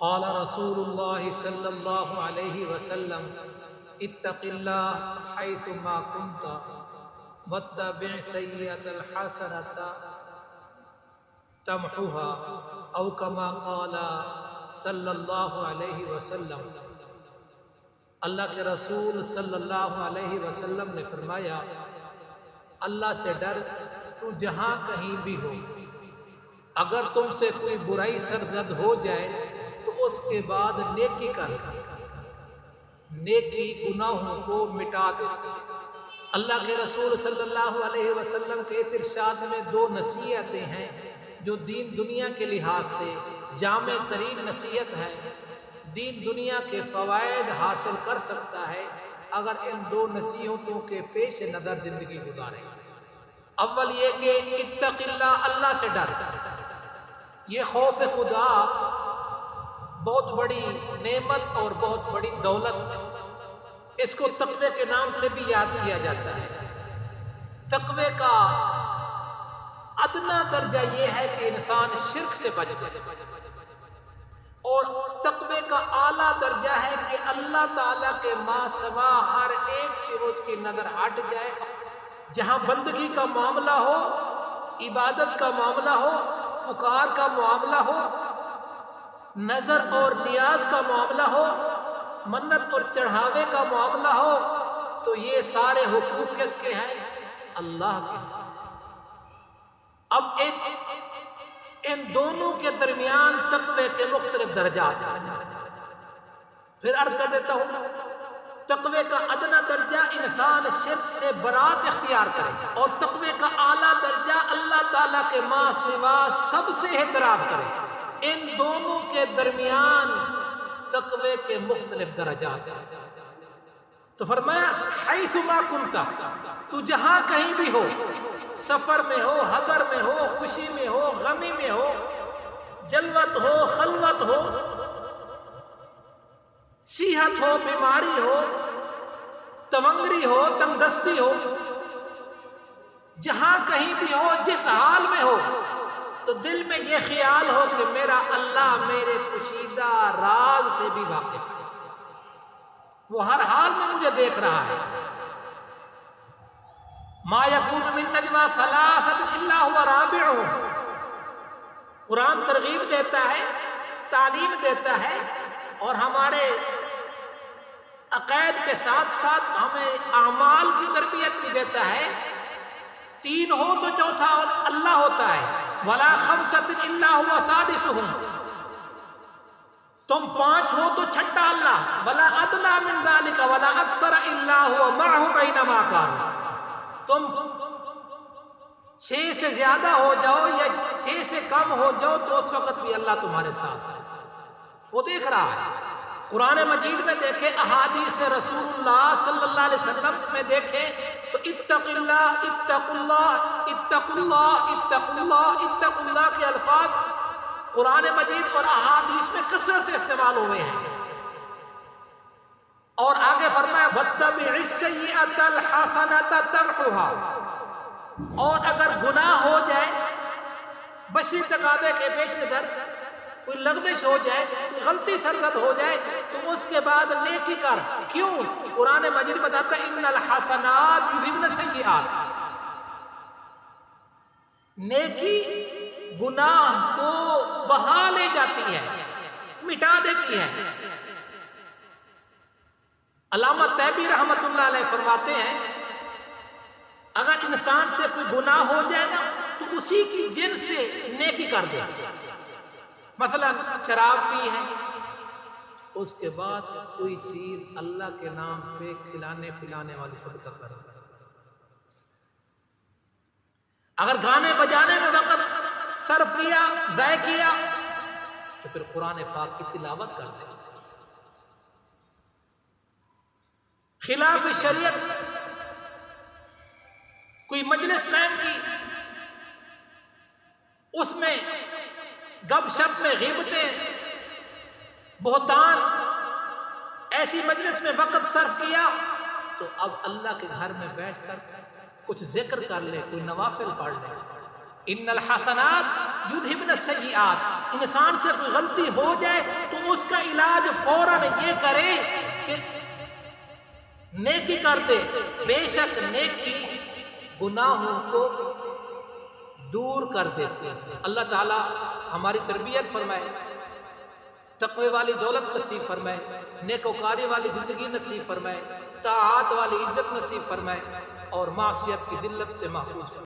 قال رسول الله صلى الله عليه وسلم اتق الله حيثما كنت واتبع سيئة الحسنة تمحوها او كما قال صلی اللہ علیہ وسلم۔ اللہ کے رسول صلی اللہ علیہ وسلم نے فرمایا، اللہ سے ڈر تو جہاں کہیں بھی ہو، اگر تم سے کوئی برائی سرزد ہو جائے تو اس کے بعد نیکی کر، نیکی گناہوں کو مٹا دے۔ اللہ کے رسول صلی اللہ علیہ وسلم کے اس ارشاد میں دو نصیحتیں ہیں جو دین دنیا کے لحاظ سے جامع ترین نصیحت ہے، دین دنیا کے فوائد حاصل کر سکتا ہے اگر ان دو نصیحتوں کے پیش نظر زندگی گزارے۔ اول یہ کہ اتق اللہ، اللہ سے ڈر۔ یہ خوف خدا بہت بڑی نعمت اور بہت بڑی دولت ہے، اس کو تقوی کے نام سے بھی یاد کیا جاتا ہے۔ تقوی کا ادنا درجہ یہ ہے کہ انسان شرک سے بچ جائے، اور تقوی کا اعلیٰ درجہ ہے کہ اللہ تعالیٰ کے ما سوا ہر ایک سے اس کی نظر ہٹ جائے۔ جہاں بندگی کا معاملہ ہو، عبادت کا معاملہ ہو، پکار کا معاملہ ہو، نظر اور نیاز کا معاملہ ہو، منت اور چڑھاوے کا معاملہ ہو، تو یہ سارے حقوق کس کے ہیں؟ اللہ کے۔ اب ان دونوں کے درمیان تقوی کے مختلف درجات ہیں۔ پھر عرض کر دیتا ہوں، تقوی کا ادنا درجہ انسان شرک سے برات اختیار کرے، اور تقوی کا اعلیٰ درجہ اللہ تعالیٰ کے ما سوا سب سے احترام کرے۔ ان دونوں کے درمیان تقوی کے مختلف درجات ہیں۔ تو فرمایا حیثما کنت، تو جہاں کہیں بھی ہو، سفر میں ہو، حضر میں ہو، خوشی میں ہو، غمی میں ہو، جلوت ہو، خلوت ہو، صحت ہو، بیماری ہو، تمنگری ہو، تنگ دستی ہو، جہاں کہیں بھی ہو، جس حال میں ہو، تو دل میں یہ خیال ہو کہ میرا اللہ میرے پوشیدہ راز سے بھی واقف ہے، وہ ہر حال میں مجھے دیکھ رہا ہے۔ ما یکون من نجوی ثلاثۃ الا هو رابعهم، قرآن ترغیب دیتا ہے، تعلیم دیتا ہے، اور ہمارے عقائد کے ساتھ ساتھ ہمیں اعمال کی تربیت بھی دیتا ہے۔ تین ہو تو چوتھا اللہ ہوتا ہے، ولا خمسۃ الا هو سادسهم، تم پانچ ہو تو چھٹا اللہ، ولا ادنی من ذلک ولا اکثر الا هو معهم اينما كانوا، تم 6 سے زیادہ ہو جاؤ یا 6 سے کم ہو جاؤ تو اس وقت بھی اللہ تمہارے ساتھ ہے، وہ دیکھ رہا ہے۔ قرآن مجید میں دیکھیں، احادیث رسول اللہ صلی اللہ علیہ وسلم میں دیکھیں تو اتق اللہ، اتق اللہ، اتق اللہ، اتق اللہ، اتق اللہ کے الفاظ قرآن مجید اور احادیث میں کثرت سے استعمال ہوئے ہیں۔ اور آگے فرمایا وَاتَّبِعِ السَّيِّئَةَ الْحَسَنَةَ تَمْحُوهَا، اور اگر گناہ ہو جائے، بشری تقاضے کے پیش نظر کوئی لغزش ہو جائے، غلطی سرزد ہو جائے، تو اس کے بعد نیکی کر۔ کیوں؟ قرآن مجید بتاتا ہے ان الحسنات یذہبن السیئات، نیکی گناہ کو بہا لے جاتی ہے، مٹا دیتی ہے۔ علامہ طیبی رحمۃ اللہ علیہ فرماتے ہیں اگر انسان سے کوئی گناہ ہو جائے نا تو اسی کی جن سے نیکی کر دے۔ مثلا شراب پی ہے، اس کے بعد کوئی چیز اللہ کے نام پہ کھلانے پلانے والی صدقہ کر۔ اگر گانے بجانے میں وقت صرف کیا، ضائع کیا، تو پھر قرآن پاک کی تلاوت کر دے۔ خلاف شریعت کوئی مجلس قائم کی، اس میں گپ شپ میں غیبتیں، بہتان، ایسی مجلس میں وقت صرف کیا، تو اب اللہ کے گھر میں بیٹھ کر کچھ ذکر کر لے، کوئی نوافل پڑھ لے۔ ان الحسنات یذہبن السیئات، انسان سے کوئی غلطی ہو جائے تو اس کا علاج فوراً یہ کرے کہ نیکی کر دے. بے شک نیکی گناہوں کو دور کر دیتے ہیں. اللہ تعالی ہماری تربیت فرمائے، تقوی والی دولت نصیب فرمائے، نیکوکاری والی زندگی نصیب فرمائے، طاعات والی عزت نصیب فرمائے، اور معصیت کی ذلت سے محفوظ فرمائے.